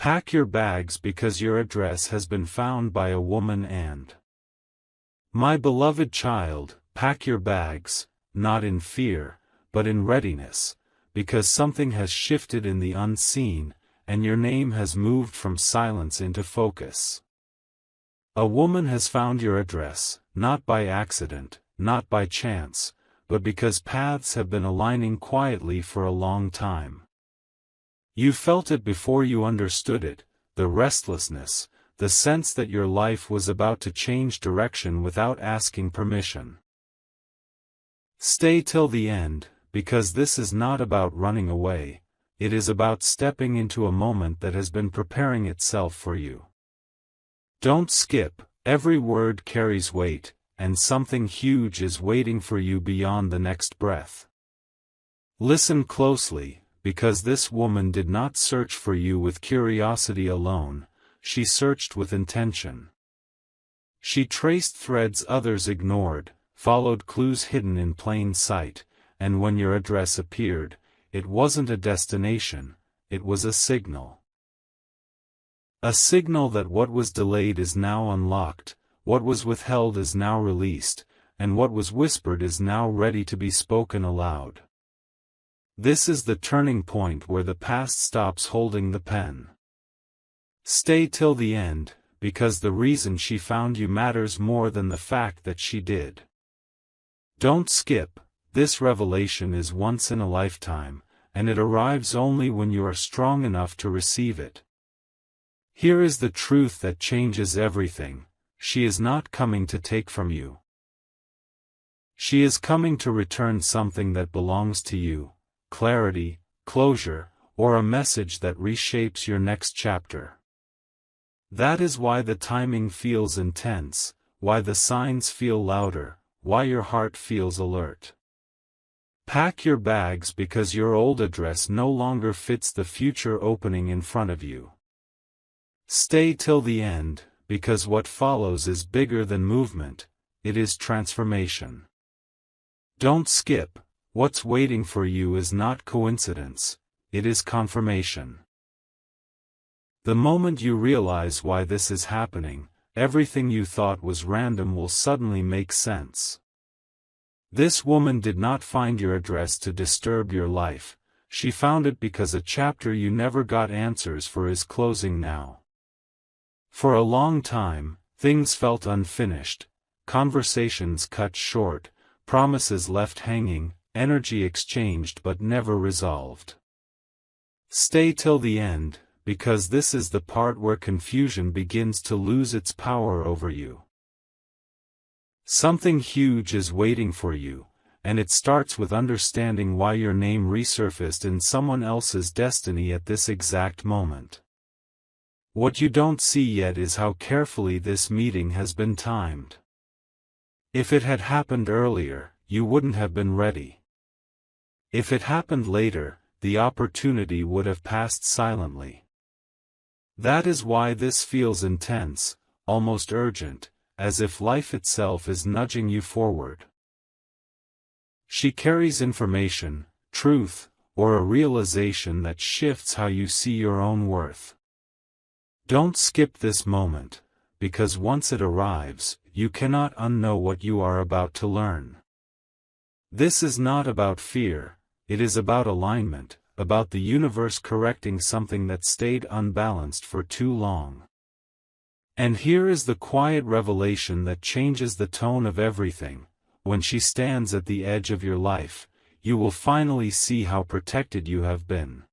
Pack your bags because your address has been found by a woman and. My beloved child, pack your bags, not in fear, but in readiness, because something has shifted in the unseen, and your name has moved from silence into focus. A woman has found your address, not by accident, not by chance, but because paths have been aligning quietly for a long time. You felt it before you understood it, the restlessness, the sense that your life was about to change direction without asking permission. Stay till the end, because this is not about running away, it is about stepping into a moment that has been preparing itself for you. Don't skip, every word carries weight, and something huge is waiting for you beyond the next breath. Listen closely, because this woman did not search for you with curiosity alone, she searched with intention. She traced threads others ignored, followed clues hidden in plain sight, and when your address appeared, it wasn't a destination, it was a signal. A signal that what was delayed is now unlocked, what was withheld is now released, and what was whispered is now ready to be spoken aloud. This is the turning point where the past stops holding the pen. Stay till the end, because the reason she found you matters more than the fact that she did. Don't skip, this revelation is once in a lifetime, and it arrives only when you are strong enough to receive it. Here is the truth that changes everything, she is not coming to take from you. She is coming to return something that belongs to you, clarity, closure, or a message that reshapes your next chapter. That is why the timing feels intense, why the signs feel louder, why your heart feels alert. Pack your bags because your old address no longer fits the future opening in front of you. Stay till the end, because what follows is bigger than movement, it is transformation. Don't skip, what's waiting for you is not coincidence, it is confirmation. The moment you realize why this is happening, everything you thought was random will suddenly make sense. This woman did not find your address to disturb your life, she found it because a chapter you never got answers for is closing now. For a long time, things felt unfinished, conversations cut short, promises left hanging, energy exchanged but never resolved. Stay till the end, because this is the part where confusion begins to lose its power over you. Something huge is waiting for you, and it starts with understanding why your name resurfaced in someone else's destiny at this exact moment. What you don't see yet is how carefully this meeting has been timed. If it had happened earlier, you wouldn't have been ready. If it happened later, the opportunity would have passed silently. That is why this feels intense, almost urgent, as if life itself is nudging you forward. She carries information, truth, or a realization that shifts how you see your own worth. Don't skip this moment, because once it arrives, you cannot unknow what you are about to learn. This is not about fear, it is about alignment, about the universe correcting something that stayed unbalanced for too long. And here is the quiet revelation that changes the tone of everything. When she stands at the edge of your life, you will finally see how protected you have been.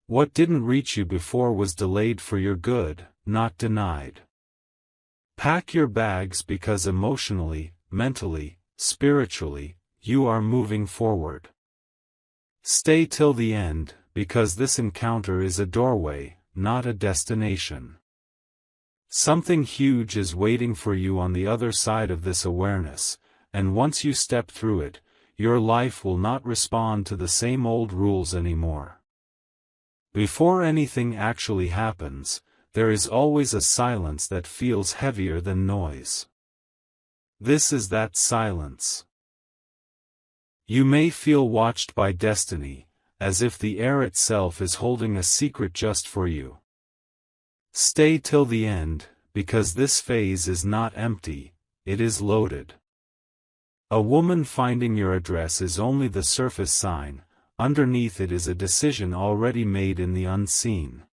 What didn't reach you before was delayed for your good, not denied. Pack your bags because emotionally, mentally, spiritually, you are moving forward. Stay till the end, because this encounter is a doorway, not a destination. Something huge is waiting for you on the other side of this awareness, and once you step through it, your life will not respond to the same old rules anymore. Before anything actually happens, there is always a silence that feels heavier than noise. This is that silence. You may feel watched by destiny, as if the air itself is holding a secret just for you. Stay till the end, because this phase is not empty, it is loaded. A woman finding your address is only the surface sign, underneath it is a decision already made in the unseen.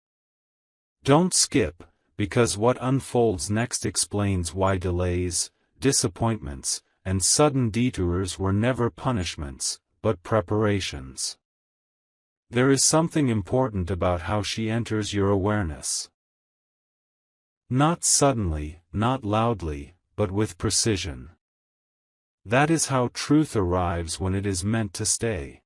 Don't skip, because what unfolds next explains why delays, disappointments, and sudden detours were never punishments, but preparations. There is something important about how she enters your awareness. Not suddenly, not loudly, but with precision. That is how truth arrives when it is meant to stay.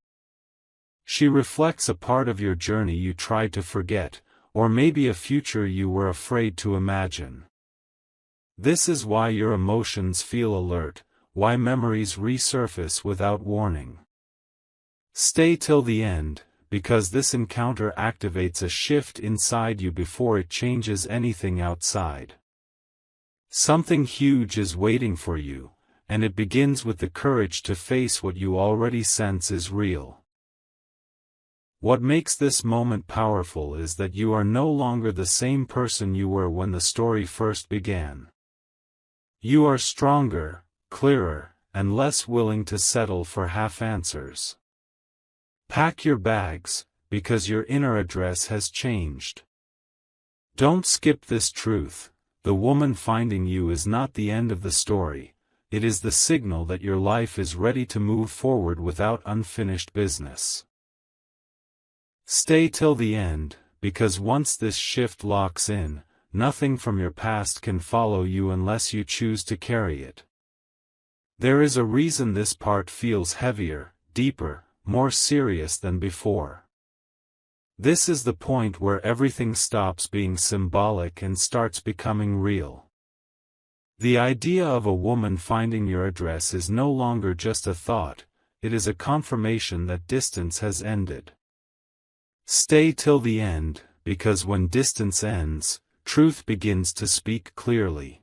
She reflects a part of your journey you tried to forget, or maybe a future you were afraid to imagine. This is why your emotions feel alert, why memories resurface without warning. Stay till the end, because this encounter activates a shift inside you before it changes anything outside. Something huge is waiting for you, and it begins with the courage to face what you already sense is real. What makes this moment powerful is that you are no longer the same person you were when the story first began. You are stronger, clearer, and less willing to settle for half answers. Pack your bags, because your inner address has changed. Don't skip this truth: the woman finding you is not the end of the story, it is the signal that your life is ready to move forward without unfinished business. Stay till the end, because once this shift locks in, nothing from your past can follow you unless you choose to carry it. There is a reason this part feels heavier, deeper, more serious than before. This is the point where everything stops being symbolic and starts becoming real. The idea of a woman finding your address is no longer just a thought, it is a confirmation that distance has ended. Stay till the end, because when distance ends, truth begins to speak clearly.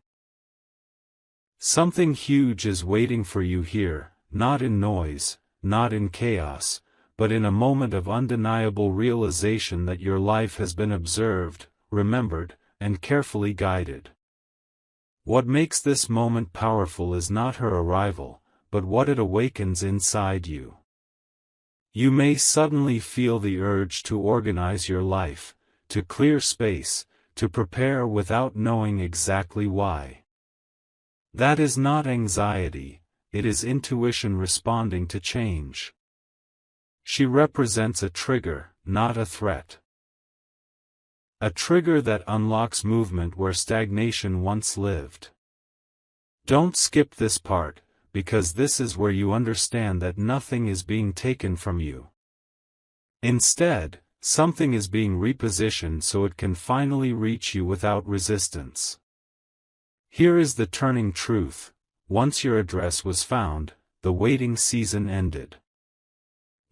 Something huge is waiting for you here, not in noise, not in chaos, but in a moment of undeniable realization that your life has been observed, remembered, and carefully guided. What makes this moment powerful is not her arrival, but what it awakens inside you. You may suddenly feel the urge to organize your life, to clear space, to prepare without knowing exactly why. That is not anxiety, it is intuition responding to change. She represents a trigger, not a threat. A trigger that unlocks movement where stagnation once lived. Don't skip this part, because this is where you understand that nothing is being taken from you. Instead, something is being repositioned so it can finally reach you without resistance. Here is the turning truth: once your address was found, the waiting season ended.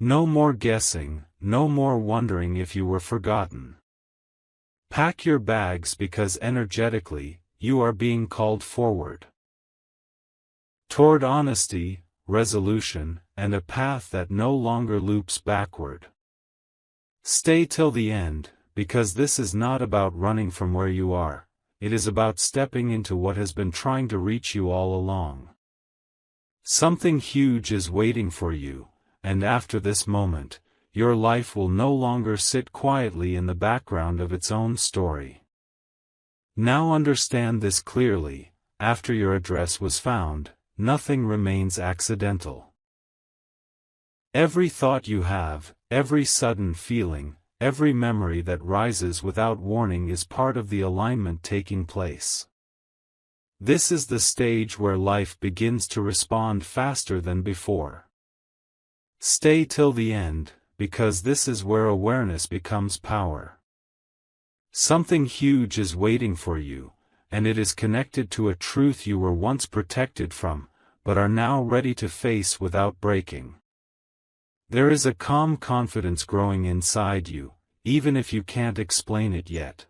No more guessing, no more wondering if you were forgotten. Pack your bags because energetically, you are being called forward. Toward honesty, resolution, and a path that no longer loops backward. Stay till the end, because this is not about running from where you are, it is about stepping into what has been trying to reach you all along. Something huge is waiting for you, and after this moment, your life will no longer sit quietly in the background of its own story. Now understand this clearly: after your address was found, nothing remains accidental. Every thought you have, every sudden feeling, every memory that rises without warning is part of the alignment taking place. This is the stage where life begins to respond faster than before. Stay till the end, because this is where awareness becomes power. Something huge is waiting for you, and it is connected to a truth you were once protected from, but are now ready to face without breaking. There is a calm confidence growing inside you, even if you can't explain it yet.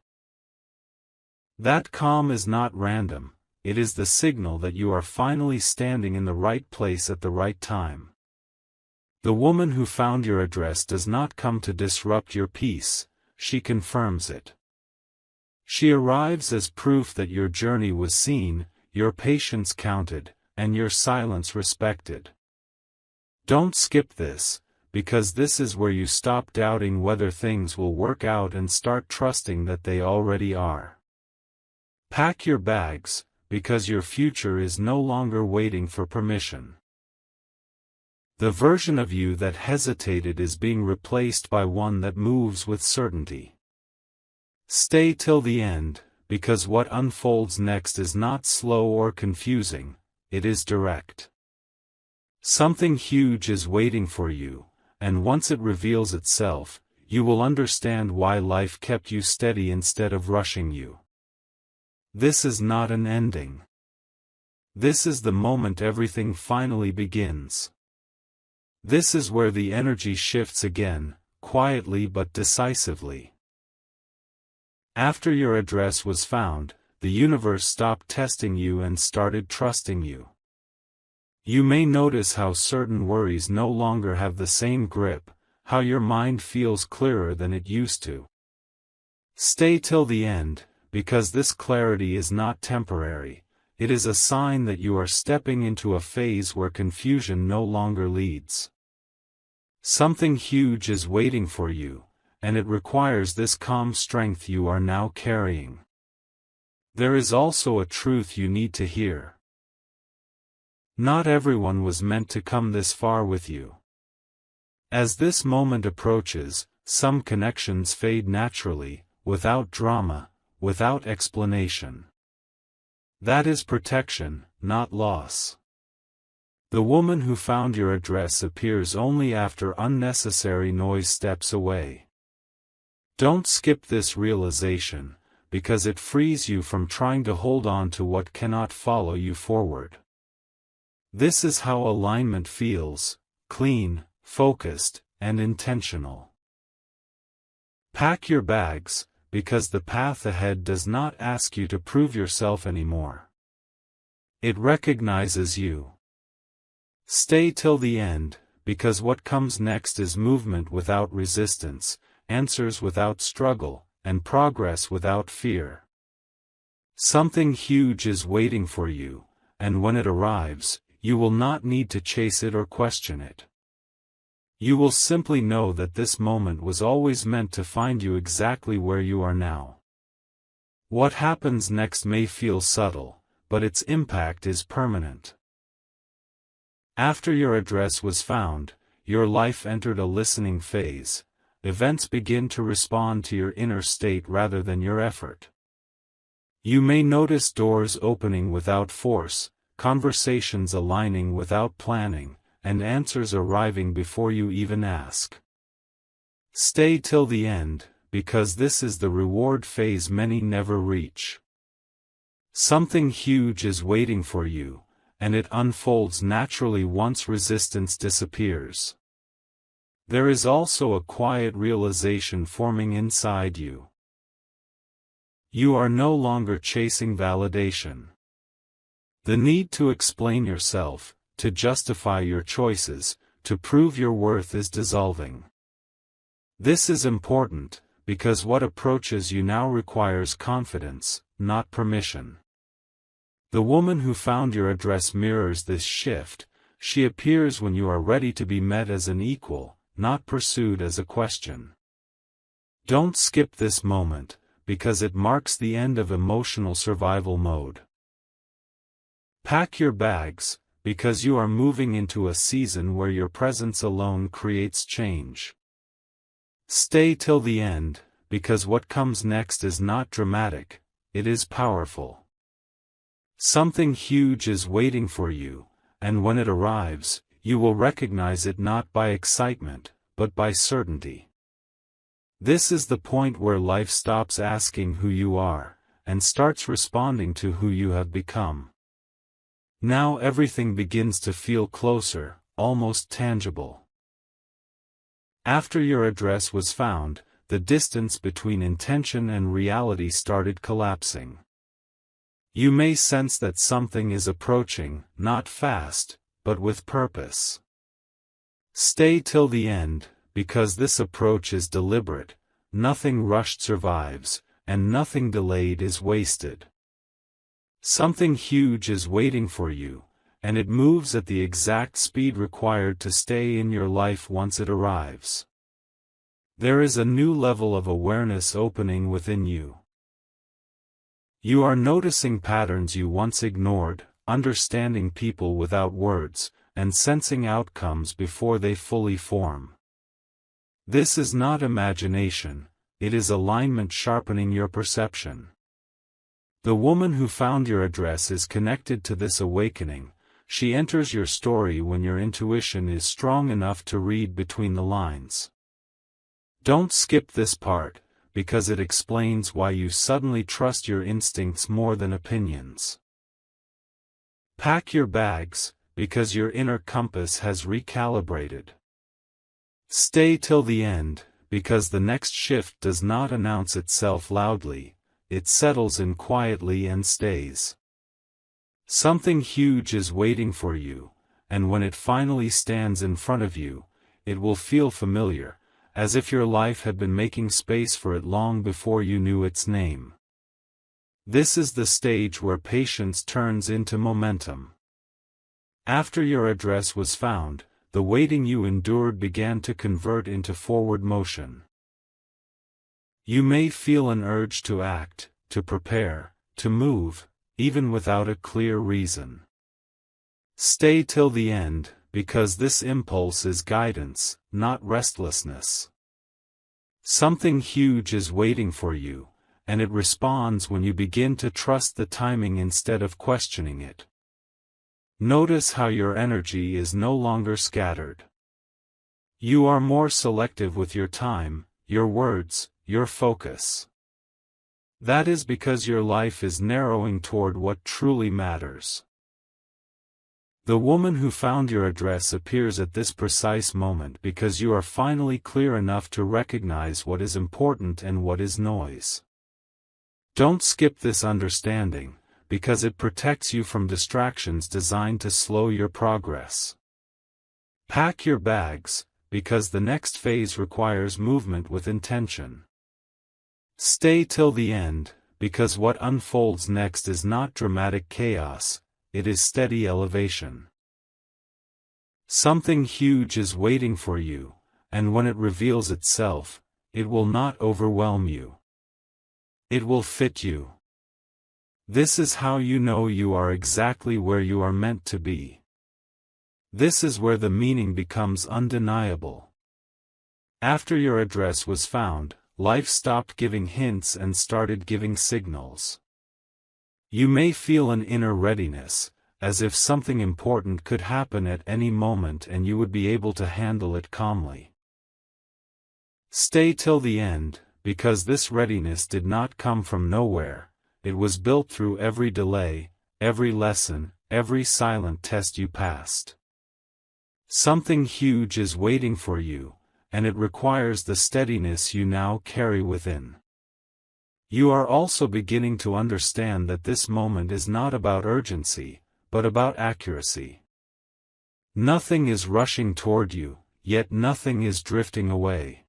That calm is not random, it is the signal that you are finally standing in the right place at the right time. The woman who found your address does not come to disrupt your peace, she confirms it. She arrives as proof that your journey was seen, your patience counted, and your silence respected. Don't skip this, because this is where you stop doubting whether things will work out and start trusting that they already are. Pack your bags, because your future is no longer waiting for permission. The version of you that hesitated is being replaced by one that moves with certainty. Stay till the end, because what unfolds next is not slow or confusing, it is direct. Something huge is waiting for you, and once it reveals itself, you will understand why life kept you steady instead of rushing you. This is not an ending. This is the moment everything finally begins. This is where the energy shifts again, quietly but decisively. After your address was found, the universe stopped testing you and started trusting you. You may notice how certain worries no longer have the same grip, how your mind feels clearer than it used to. Stay till the end, because this clarity is not temporary, it is a sign that you are stepping into a phase where confusion no longer leads. Something huge is waiting for you, and it requires this calm strength you are now carrying. There is also a truth you need to hear. Not everyone was meant to come this far with you. As this moment approaches, some connections fade naturally, without drama, without explanation. That is protection, not loss. The woman who found your address appears only after unnecessary noise steps away. Don't skip this realization, because it frees you from trying to hold on to what cannot follow you forward. This is how alignment feels, clean, focused, and intentional. Pack your bags, because the path ahead does not ask you to prove yourself anymore. It recognizes you. Stay till the end, because what comes next is movement without resistance, answers without struggle, and progress without fear. Something huge is waiting for you, and when it arrives, you will not need to chase it or question it. You will simply know that this moment was always meant to find you exactly where you are now. What happens next may feel subtle, but its impact is permanent. After your address was found, your life entered a listening phase. Events begin to respond to your inner state rather than your effort. You may notice doors opening without force, conversations aligning without planning, and answers arriving before you even ask. Stay till the end, because this is the reward phase many never reach. Something huge is waiting for you, and it unfolds naturally once resistance disappears. There is also a quiet realization forming inside you. You are no longer chasing validation. The need to explain yourself, to justify your choices, to prove your worth is dissolving. This is important, because what approaches you now requires confidence, not permission. The woman who found your address mirrors this shift. She appears when you are ready to be met as an equal, not pursued as a question. Don't skip this moment, because it marks the end of emotional survival mode. Pack your bags, because you are moving into a season where your presence alone creates change. Stay till the end, because what comes next is not dramatic, it is powerful. Something huge is waiting for you, and when it arrives, you will recognize it not by excitement, but by certainty. This is the point where life stops asking who you are, and starts responding to who you have become. Now everything begins to feel closer, almost tangible. After your address was found, the distance between intention and reality started collapsing. You may sense that something is approaching, not fast, but with purpose. Stay till the end, because this approach is deliberate, nothing rushed survives, and nothing delayed is wasted. Something huge is waiting for you, and it moves at the exact speed required to stay in your life once it arrives. There is a new level of awareness opening within you. You are noticing patterns you once ignored, understanding people without words, and sensing outcomes before they fully form. This is not imagination, it is alignment sharpening your perception. The woman who found your address is connected to this awakening. She enters your story when your intuition is strong enough to read between the lines. Don't skip this part, because it explains why you suddenly trust your instincts more than opinions. Pack your bags, because your inner compass has recalibrated. Stay till the end, because the next shift does not announce itself loudly, it settles in quietly and stays. Something huge is waiting for you, and when it finally stands in front of you, it will feel familiar, as if your life had been making space for it long before you knew its name. This is the stage where patience turns into momentum. After your address was found, the waiting you endured began to convert into forward motion. You may feel an urge to act, to prepare, to move, even without a clear reason. Stay till the end, because this impulse is guidance, not restlessness. Something huge is waiting for you, and it responds when you begin to trust the timing instead of questioning it. Notice how your energy is no longer scattered. You are more selective with your time, your words, your focus. That is because your life is narrowing toward what truly matters. The woman who found your address appears at this precise moment because you are finally clear enough to recognize what is important and what is noise. Don't skip this understanding, because it protects you from distractions designed to slow your progress. Pack your bags, because the next phase requires movement with intention. Stay till the end, because what unfolds next is not dramatic chaos, it is steady elevation. Something huge is waiting for you, and when it reveals itself, it will not overwhelm you. It will fit you. This is how you know you are exactly where you are meant to be. This is where the meaning becomes undeniable. After your address was found, life stopped giving hints and started giving signals. You may feel an inner readiness, as if something important could happen at any moment and you would be able to handle it calmly. Stay till the end, because this readiness did not come from nowhere. It was built through every delay, every lesson, every silent test you passed. Something huge is waiting for you, and it requires the steadiness you now carry within. You are also beginning to understand that this moment is not about urgency, but about accuracy. Nothing is rushing toward you, yet nothing is drifting away.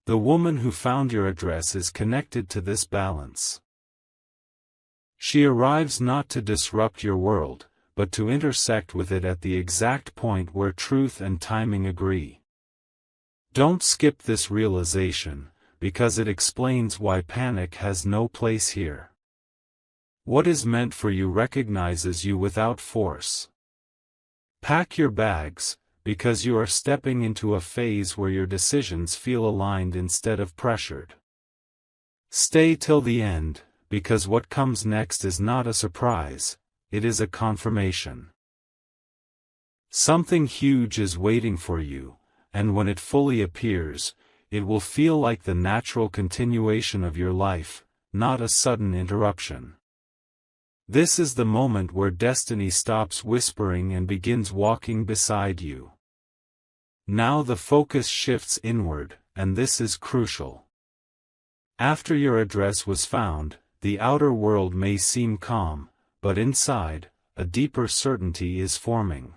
The woman who found your address is connected to this balance. She arrives not to disrupt your world, but to intersect with it at the exact point where truth and timing agree. Don't skip this realization, because it explains why panic has no place here. What is meant for you recognizes you without force. Pack your bags, because you are stepping into a phase where your decisions feel aligned instead of pressured. Stay till the end, because what comes next is not a surprise, it is a confirmation. Something huge is waiting for you, and when it fully appears, it will feel like the natural continuation of your life, not a sudden interruption. This is the moment where destiny stops whispering and begins walking beside you. Now the focus shifts inward, and this is crucial. After your address was found, the outer world may seem calm, but inside, a deeper certainty is forming.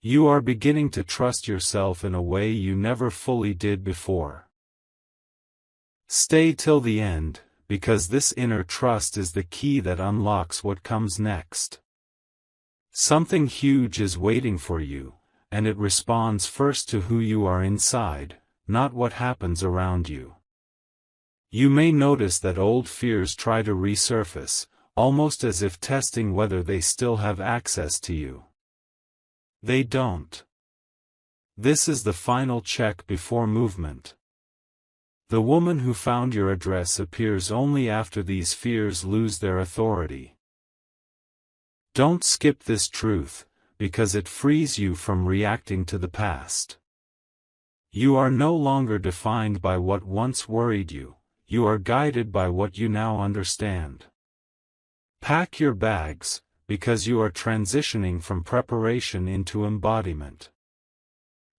You are beginning to trust yourself in a way you never fully did before. Stay till the end, because this inner trust is the key that unlocks what comes next. Something huge is waiting for you, and it responds first to who you are inside, not what happens around you. You may notice that old fears try to resurface, almost as if testing whether they still have access to you. They don't. This is the final check before movement. The woman who found your address appears only after these fears lose their authority. Don't skip this truth, because it frees you from reacting to the past. You are no longer defined by what once worried you, you are guided by what you now understand. Pack your bags, because you are transitioning from preparation into embodiment.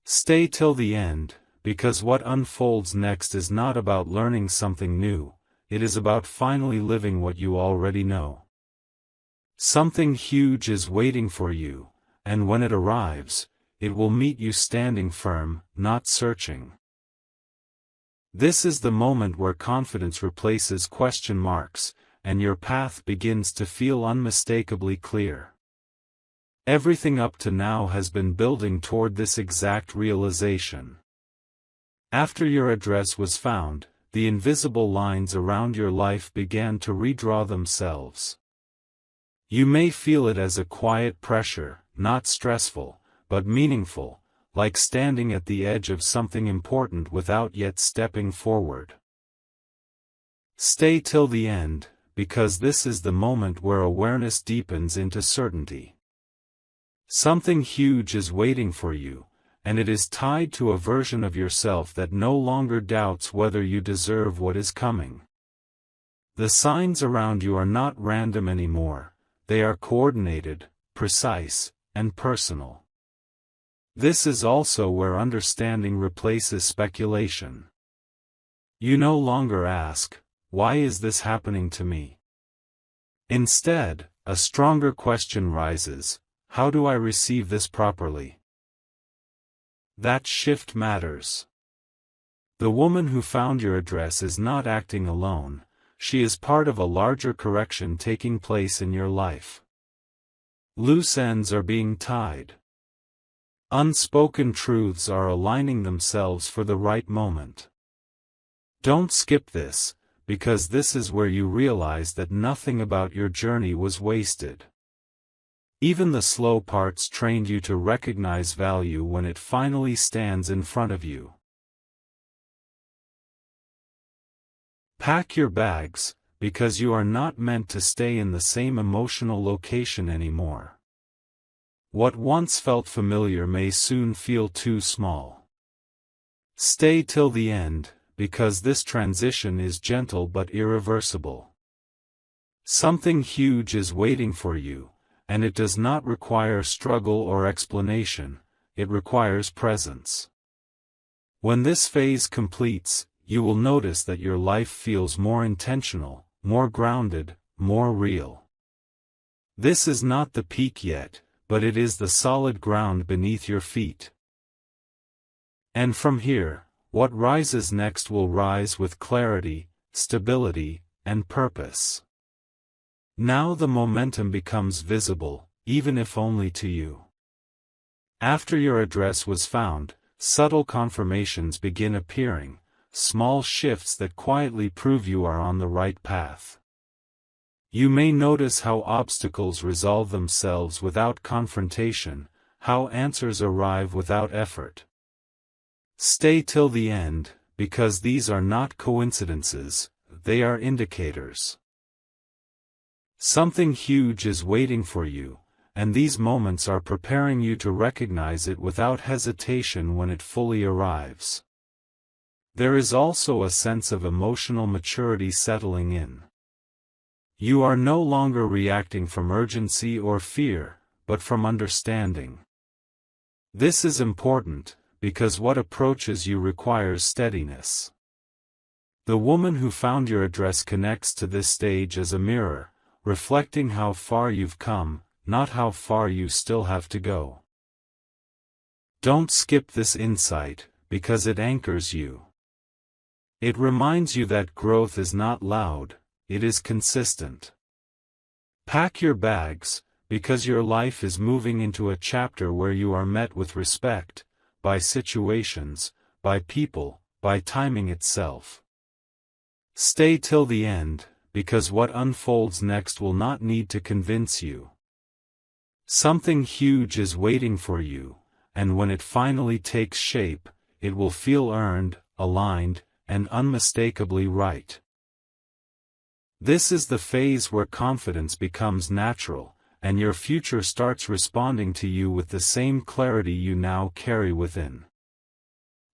Stay till the end, because what unfolds next is not about learning something new, it is about finally living what you already know. Something huge is waiting for you, and when it arrives, it will meet you standing firm, not searching. This is the moment where confidence replaces question marks, and your path begins to feel unmistakably clear. Everything up to now has been building toward this exact realization. After your address was found, the invisible lines around your life began to redraw themselves. You may feel it as a quiet pressure, not stressful, but meaningful, like standing at the edge of something important without yet stepping forward. Stay till the end, because this is the moment where awareness deepens into certainty. Something huge is waiting for you, and it is tied to a version of yourself that no longer doubts whether you deserve what is coming. The signs around you are not random anymore, they are coordinated, precise, and personal. This is also where understanding replaces speculation. You no longer ask, "Why is this happening to me?" Instead, a stronger question rises, "How do I receive this properly?" That shift matters. The woman who found your address is not acting alone, she is part of a larger correction taking place in your life. Loose ends are being tied. Unspoken truths are aligning themselves for the right moment. Don't skip this, because this is where you realize that nothing about your journey was wasted. Even the slow parts trained you to recognize value when it finally stands in front of you. Pack your bags, because you are not meant to stay in the same emotional location anymore. What once felt familiar may soon feel too small. Stay till the end, because this transition is gentle but irreversible. Something huge is waiting for you, and it does not require struggle or explanation, it requires presence. When this phase completes, you will notice that your life feels more intentional, more grounded, more real. This is not the peak yet, but it is the solid ground beneath your feet. And from here, what rises next will rise with clarity, stability, and purpose. Now the momentum becomes visible, even if only to you. After your address was found, subtle confirmations begin appearing, small shifts that quietly prove you are on the right path. You may notice how obstacles resolve themselves without confrontation, how answers arrive without effort. Stay till the end, because these are not coincidences, they are indicators. Something huge is waiting for you, and these moments are preparing you to recognize it without hesitation when it fully arrives. There is also a sense of emotional maturity settling in. You are no longer reacting from urgency or fear, but from understanding. This is important, because what approaches you requires steadiness. The woman who found your address connects to this stage as a mirror, reflecting how far you've come, not how far you still have to go. Don't skip this insight, because it anchors you. It reminds you that growth is not loud, it is consistent. Pack your bags, because your life is moving into a chapter where you are met with respect, by situations, by people, by timing itself. Stay till the end, because what unfolds next will not need to convince you. Something huge is waiting for you, and when it finally takes shape, it will feel earned, aligned, and unmistakably right. This is the phase where confidence becomes natural, and your future starts responding to you with the same clarity you now carry within.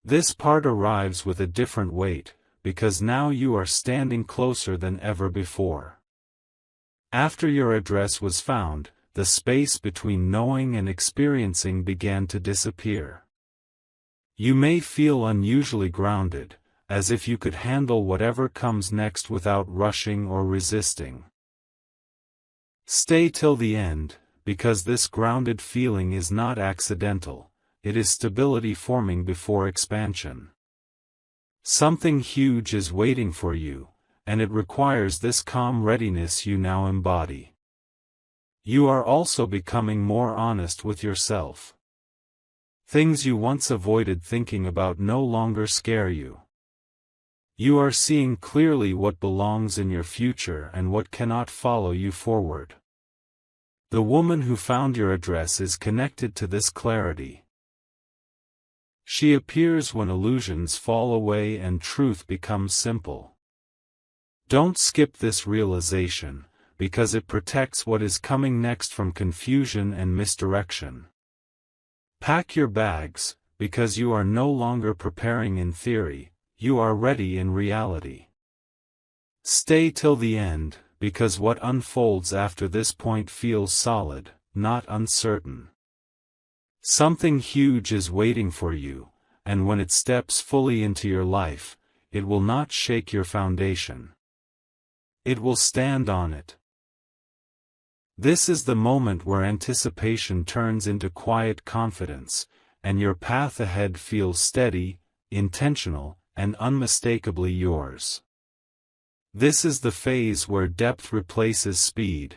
This part arrives with a different weight, because now you are standing closer than ever before. After your address was found, the space between knowing and experiencing began to disappear. You may feel unusually grounded, as if you could handle whatever comes next without rushing or resisting. Stay till the end, because this grounded feeling is not accidental, it is stability forming before expansion. Something huge is waiting for you, and it requires this calm readiness you now embody. You are also becoming more honest with yourself. Things you once avoided thinking about no longer scare you. You are seeing clearly what belongs in your future and what cannot follow you forward. The woman who found your address is connected to this clarity. She appears when illusions fall away and truth becomes simple. Don't skip this realization, because it protects what is coming next from confusion and misdirection. Pack your bags, because you are no longer preparing in theory, you are ready in reality. Stay till the end, because what unfolds after this point feels solid, not uncertain. Something huge is waiting for you, and when it steps fully into your life, it will not shake your foundation. It will stand on it. This is the moment where anticipation turns into quiet confidence, and your path ahead feels steady, intentional, and unmistakably yours. This is the phase where depth replaces speed.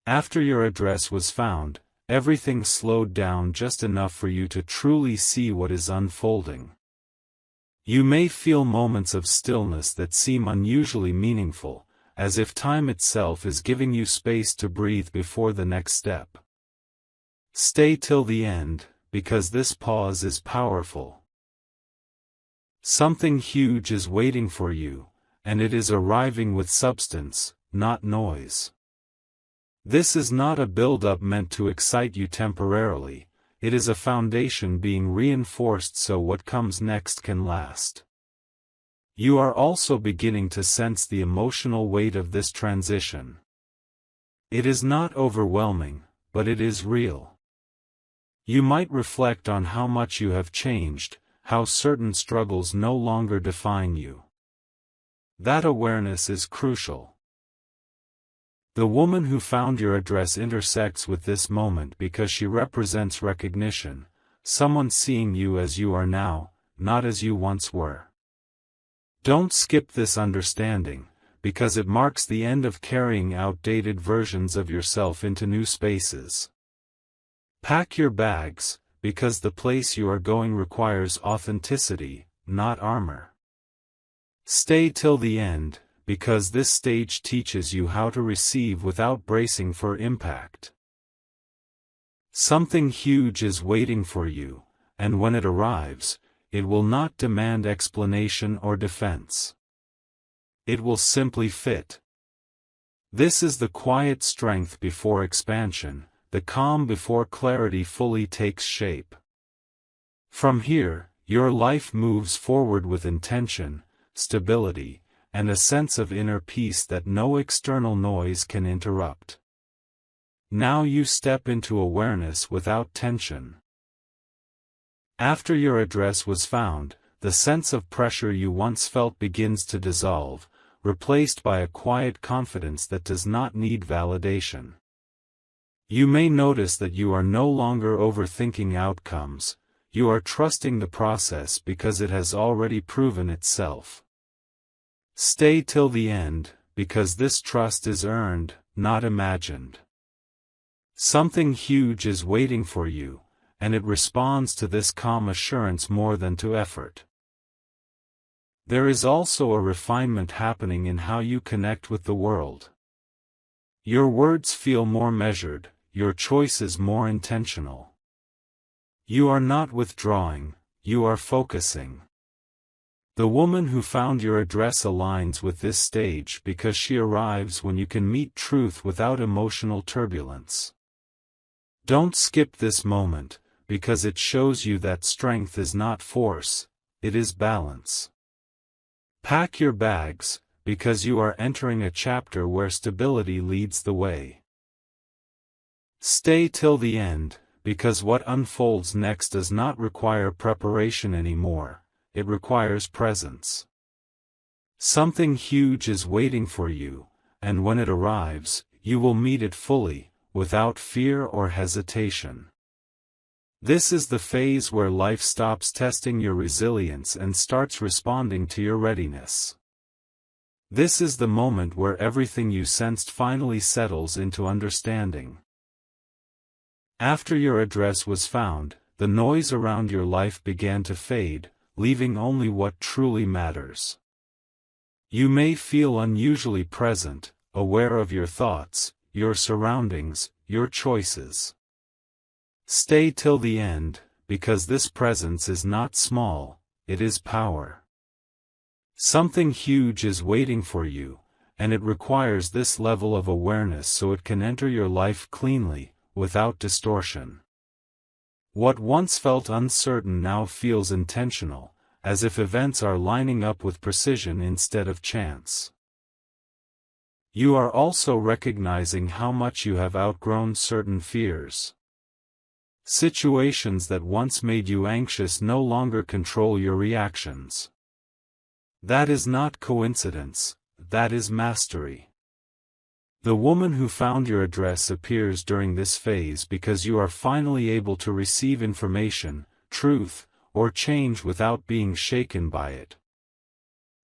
After your address was found, everything slowed down just enough for you to truly see what is unfolding. You may feel moments of stillness that seem unusually meaningful, as if time itself is giving you space to breathe before the next step. Stay till the end, because this pause is powerful. Something huge is waiting for you, and it is arriving with substance, not noise. This is not a build-up meant to excite you temporarily, it is a foundation being reinforced so what comes next can last. You are also beginning to sense the emotional weight of this transition. It is not overwhelming, but it is real. You might reflect on how much you have changed, how certain struggles no longer define you. That awareness is crucial. The woman who found your address intersects with this moment because she represents recognition, someone seeing you as you are now, not as you once were. Don't skip this understanding, because it marks the end of carrying outdated versions of yourself into new spaces. Pack your bags, because the place you are going requires authenticity, not armor. Stay till the end, because this stage teaches you how to receive without bracing for impact. Something huge is waiting for you, and when it arrives, it will not demand explanation or defense. It will simply fit. This is the quiet strength before expansion, the calm before clarity fully takes shape. From here, your life moves forward with intention, stability, and a sense of inner peace that no external noise can interrupt. Now you step into awareness without tension. After your address was found, the sense of pressure you once felt begins to dissolve, replaced by a quiet confidence that does not need validation. You may notice that you are no longer overthinking outcomes, you are trusting the process because it has already proven itself. Stay till the end, because this trust is earned, not imagined. Something huge is waiting for you, and it responds to this calm assurance more than to effort. There is also a refinement happening in how you connect with the world. Your words feel more measured, your choices more intentional. You are not withdrawing, you are focusing. The woman who found your address aligns with this stage because she arrives when you can meet truth without emotional turbulence. Don't skip this moment, because it shows you that strength is not force, it is balance. Pack your bags, because you are entering a chapter where stability leads the way. Stay till the end, because what unfolds next does not require preparation anymore, it requires presence. Something huge is waiting for you, and when it arrives, you will meet it fully, without fear or hesitation. This is the phase where life stops testing your resilience and starts responding to your readiness. This is the moment where everything you sensed finally settles into understanding. After your address was found, the noise around your life began to fade, leaving only what truly matters. You may feel unusually present, aware of your thoughts, your surroundings, your choices. Stay till the end, because this presence is not small, it is power. Something huge is waiting for you, and it requires this level of awareness so it can enter your life cleanly, without distortion. What once felt uncertain now feels intentional, as if events are lining up with precision instead of chance. You are also recognizing how much you have outgrown certain fears. Situations that once made you anxious no longer control your reactions. That is not coincidence, that is mastery. The woman who found your address appears during this phase because you are finally able to receive information, truth, or change without being shaken by it.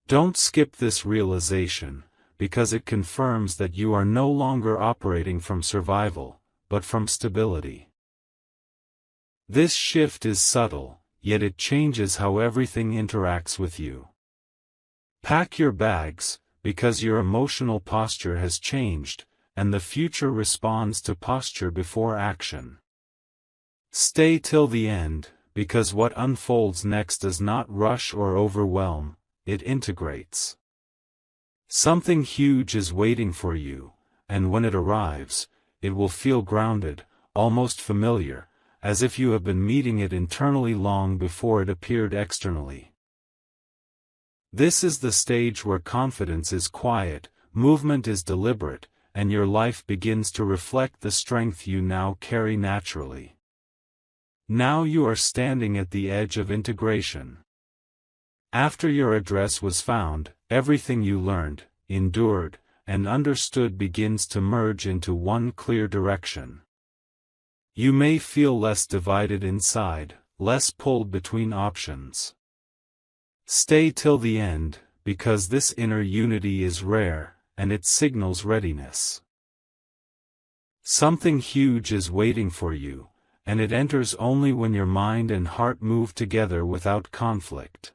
Don't skip this realization, because it confirms that you are no longer operating from survival, but from stability. This shift is subtle, yet it changes how everything interacts with you. Pack your bags, because your emotional posture has changed, and the future responds to posture before action. Stay till the end, because what unfolds next does not rush or overwhelm, it integrates. Something huge is waiting for you, and when it arrives, it will feel grounded, almost familiar, as if you have been meeting it internally long before it appeared externally. This is the stage where confidence is quiet, movement is deliberate, and your life begins to reflect the strength you now carry naturally. Now you are standing at the edge of integration. After your address was found, everything you learned, endured, and understood begins to merge into one clear direction. You may feel less divided inside, less pulled between options. Stay till the end, because this inner unity is rare, and it signals readiness. Something huge is waiting for you, and it enters only when your mind and heart move together without conflict.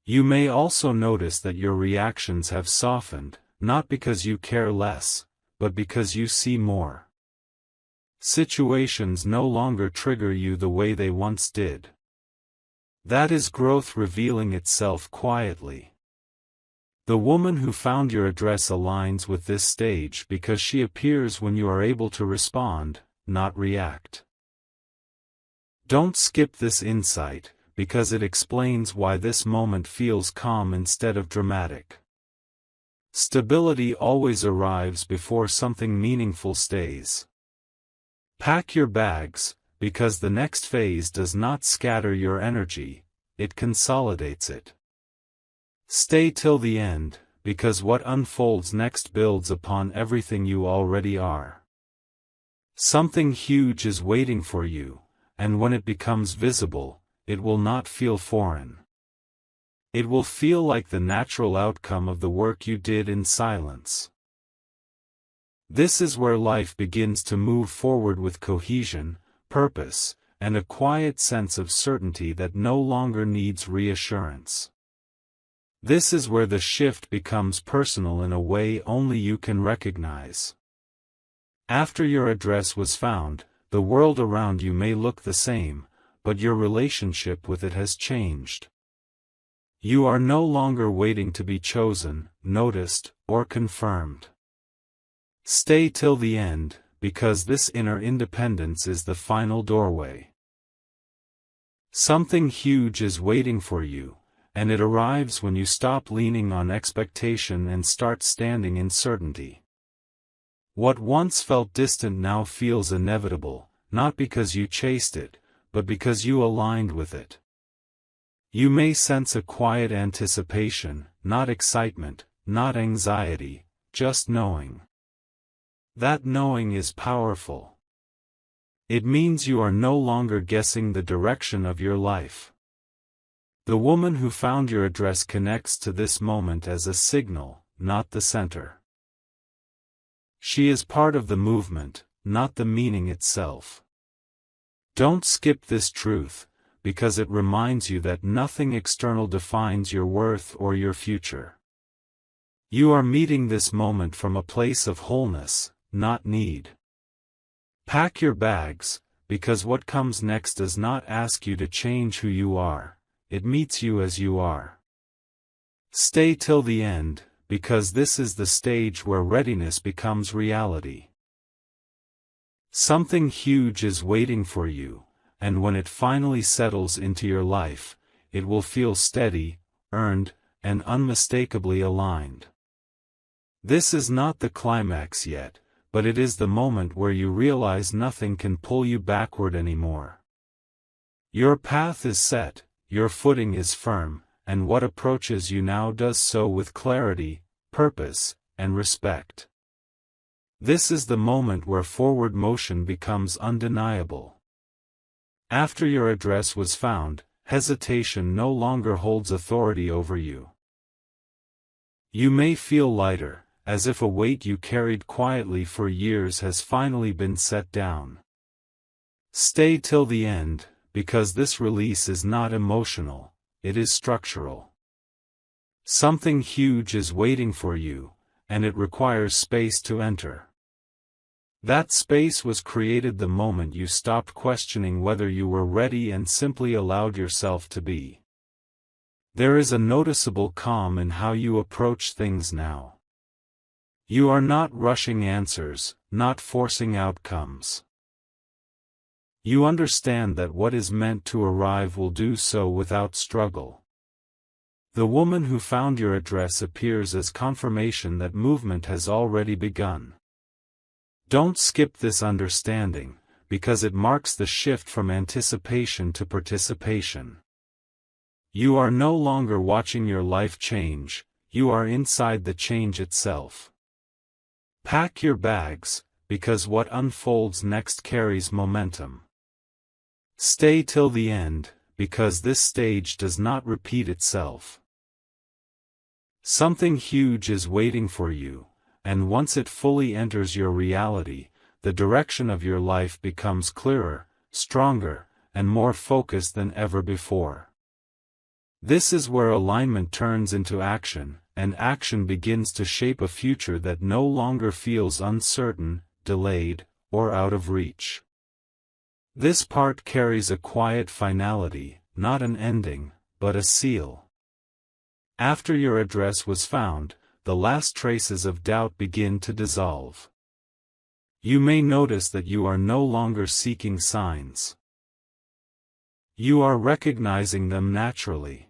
You may also notice that your reactions have softened, not because you care less, but because you see more. Situations no longer trigger you the way they once did. That is growth revealing itself quietly. The woman who found your address aligns with this stage because she appears when you are able to respond, not react. Don't skip this insight, because it explains why this moment feels calm instead of dramatic. Stability always arrives before something meaningful stays. Pack your bags, because the next phase does not scatter your energy, it consolidates it. Stay till the end, because what unfolds next builds upon everything you already are. Something huge is waiting for you, and when it becomes visible, it will not feel foreign. It will feel like the natural outcome of the work you did in silence. This is where life begins to move forward with cohesion, purpose, and a quiet sense of certainty that no longer needs reassurance. This is where the shift becomes personal in a way only you can recognize. After your address was found, the world around you may look the same, but your relationship with it has changed. You are no longer waiting to be chosen, noticed, or confirmed. Stay till the end, because this inner independence is the final doorway. Something huge is waiting for you, and it arrives when you stop leaning on expectation and start standing in certainty. What once felt distant now feels inevitable, not because you chased it, but because you aligned with it. You may sense a quiet anticipation, not excitement, not anxiety, just knowing. That knowing is powerful. It means you are no longer guessing the direction of your life. The woman who found your address connects to this moment as a signal, not the center. She is part of the movement, not the meaning itself. Don't skip this truth, because it reminds you that nothing external defines your worth or your future. You are meeting this moment from a place of wholeness, not need. Pack your bags, because what comes next does not ask you to change who you are, it meets you as you are. Stay till the end, because this is the stage where readiness becomes reality. Something huge is waiting for you, and when it finally settles into your life, it will feel steady, earned, and unmistakably aligned. This is not the climax yet, but it is the moment where you realize nothing can pull you backward anymore. Your path is set, your footing is firm, and what approaches you now does so with clarity, purpose, and respect. This is the moment where forward motion becomes undeniable. After your address was found, hesitation no longer holds authority over you. You may feel lighter, as if a weight you carried quietly for years has finally been set down. Stay till the end, because this release is not emotional, it is structural. Something huge is waiting for you, and it requires space to enter. That space was created the moment you stopped questioning whether you were ready and simply allowed yourself to be. There is a noticeable calm in how you approach things now. You are not rushing answers, not forcing outcomes. You understand that what is meant to arrive will do so without struggle. The woman who found your address appears as confirmation that movement has already begun. Don't skip this understanding, because it marks the shift from anticipation to participation. You are no longer watching your life change, you are inside the change itself. Pack your bags, because what unfolds next carries momentum. Stay till the end, because this stage does not repeat itself. Something huge is waiting for you, and once it fully enters your reality, the direction of your life becomes clearer, stronger, and more focused than ever before. This is where alignment turns into action, and action begins to shape a future that no longer feels uncertain, delayed, or out of reach. This part carries a quiet finality, not an ending, but a seal. After your address was found, the last traces of doubt begin to dissolve. You may notice that you are no longer seeking signs. You are recognizing them naturally.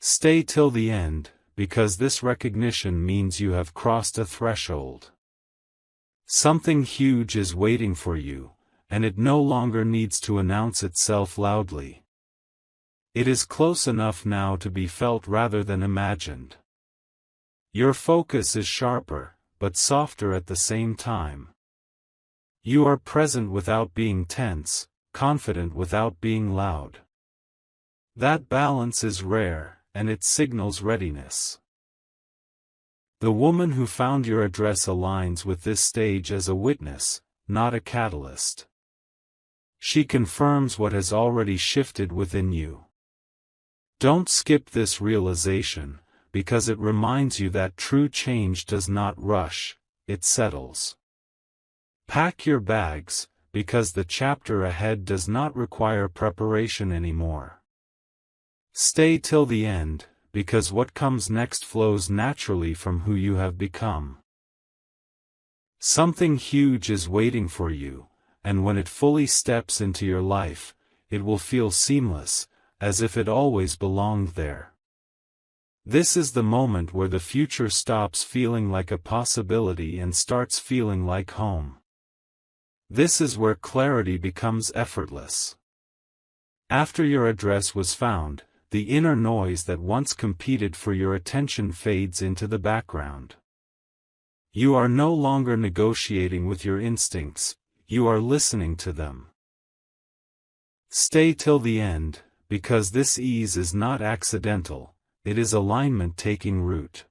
Stay till the end, because this recognition means you have crossed a threshold. Something huge is waiting for you, and it no longer needs to announce itself loudly. It is close enough now to be felt rather than imagined. Your focus is sharper, but softer at the same time. You are present without being tense, confident without being loud. That balance is rare, and it signals readiness. The woman who found your address aligns with this stage as a witness, not a catalyst. She confirms what has already shifted within you. Don't skip this realization, because it reminds you that true change does not rush, it settles. Pack your bags, because the chapter ahead does not require preparation anymore. Stay till the end, because what comes next flows naturally from who you have become. Something huge is waiting for you, and when it fully steps into your life, it will feel seamless, as if it always belonged there. This is the moment where the future stops feeling like a possibility and starts feeling like home. This is where clarity becomes effortless. After your address was found, the inner noise that once competed for your attention fades into the background. You are no longer negotiating with your instincts, you are listening to them. Stay till the end, because this ease is not accidental, it is alignment taking root.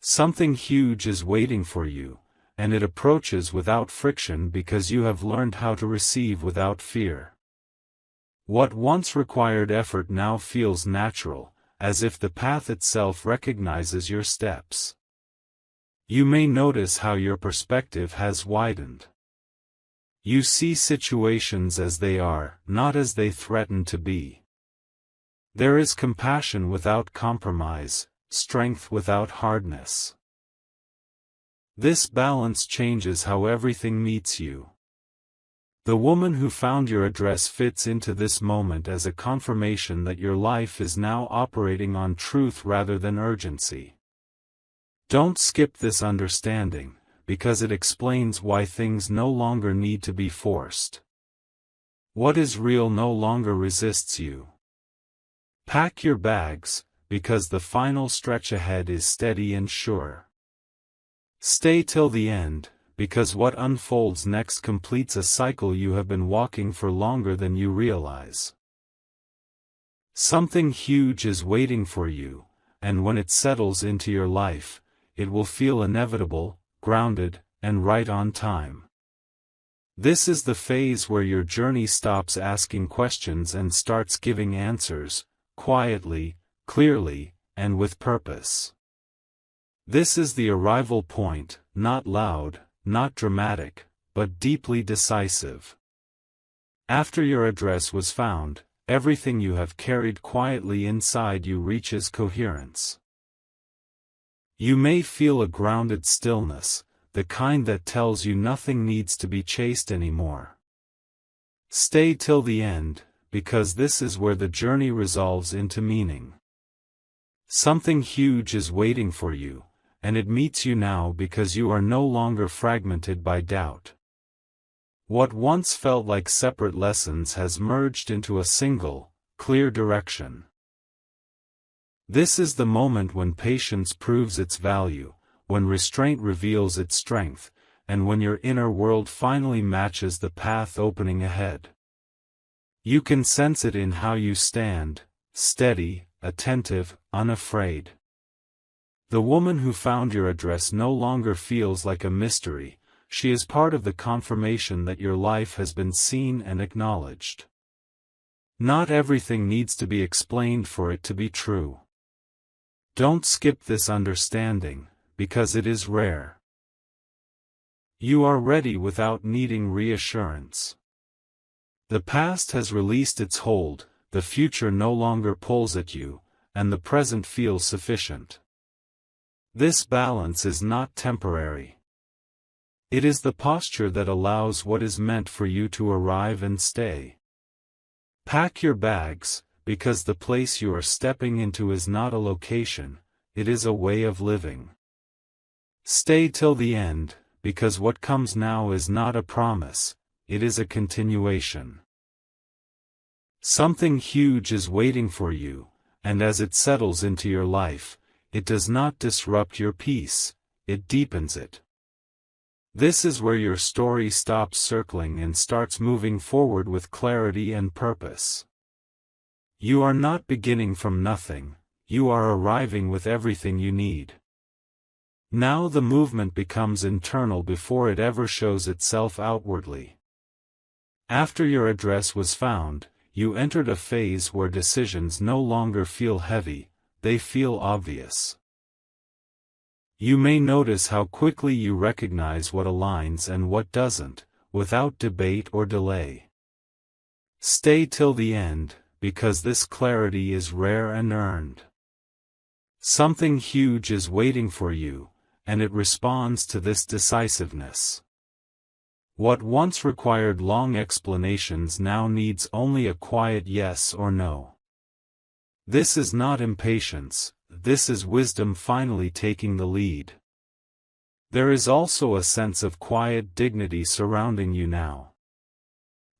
Something huge is waiting for you, and it approaches without friction because you have learned how to receive without fear. What once required effort now feels natural, as if the path itself recognizes your steps. You may notice how your perspective has widened. You see situations as they are, not as they threaten to be. There is compassion without compromise, strength without hardness. This balance changes how everything meets you. The woman who found your address fits into this moment as a confirmation that your life is now operating on truth rather than urgency. Don't skip this understanding, because it explains why things no longer need to be forced. What is real no longer resists you. Pack your bags, because the final stretch ahead is steady and sure. Stay till the end, because what unfolds next completes a cycle you have been walking for longer than you realize. Something huge is waiting for you, and when it settles into your life, it will feel inevitable, grounded, and right on time. This is the phase where your journey stops asking questions and starts giving answers, quietly, clearly, and with purpose. This is the arrival point, not loud, not dramatic, but deeply decisive. After your address was found, everything you have carried quietly inside you reaches coherence. You may feel a grounded stillness, the kind that tells you nothing needs to be chased anymore. Stay till the end, because this is where the journey resolves into meaning. Something huge is waiting for you, and it meets you now because you are no longer fragmented by doubt. What once felt like separate lessons has merged into a single, clear direction. This is the moment when patience proves its value, when restraint reveals its strength, and when your inner world finally matches the path opening ahead. You can sense it in how you stand, steady, attentive, unafraid. The woman who found your address no longer feels like a mystery, she is part of the confirmation that your life has been seen and acknowledged. Not everything needs to be explained for it to be true. Don't skip this understanding, because it is rare. You are ready without needing reassurance. The past has released its hold, the future no longer pulls at you, and the present feels sufficient. This balance is not temporary. It is the posture that allows what is meant for you to arrive and stay. Pack your bags, because the place you are stepping into is not a location, it is a way of living. Stay till the end, because what comes now is not a promise, it is a continuation. Something huge is waiting for you, and as it settles into your life, it does not disrupt your peace, it deepens it. This is where your story stops circling and starts moving forward with clarity and purpose. You are not beginning from nothing, you are arriving with everything you need. Now the movement becomes internal before it ever shows itself outwardly. After your address was found, you entered a phase where decisions no longer feel heavy, they feel obvious. You may notice how quickly you recognize what aligns and what doesn't, without debate or delay. Stay till the end, because this clarity is rare and earned. Something huge is waiting for you, and it responds to this decisiveness. What once required long explanations now needs only a quiet yes or no. This is not impatience, this is wisdom finally taking the lead. There is also a sense of quiet dignity surrounding you now.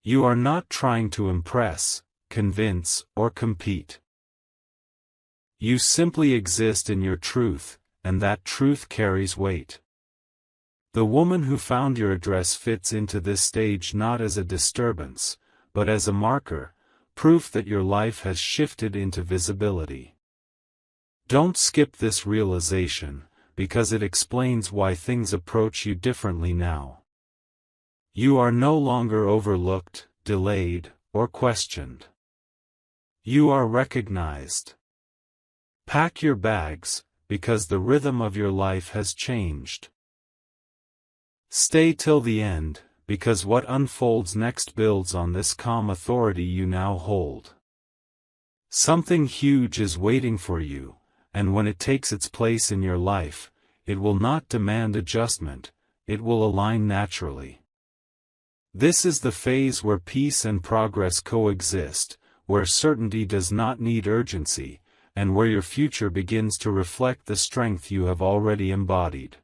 You are not trying to impress, convince, or compete. You simply exist in your truth, and that truth carries weight. The woman who found your address fits into this stage not as a disturbance, but as a marker, proof that your life has shifted into visibility. Don't skip this realization, because it explains why things approach you differently now. You are no longer overlooked, delayed, or questioned. You are recognized. Pack your bags, because the rhythm of your life has changed. Stay till the end, because what unfolds next builds on this calm authority you now hold. Something huge is waiting for you, and when it takes its place in your life, it will not demand adjustment, it will align naturally. This is the phase where peace and progress coexist, where certainty does not need urgency, and where your future begins to reflect the strength you have already embodied.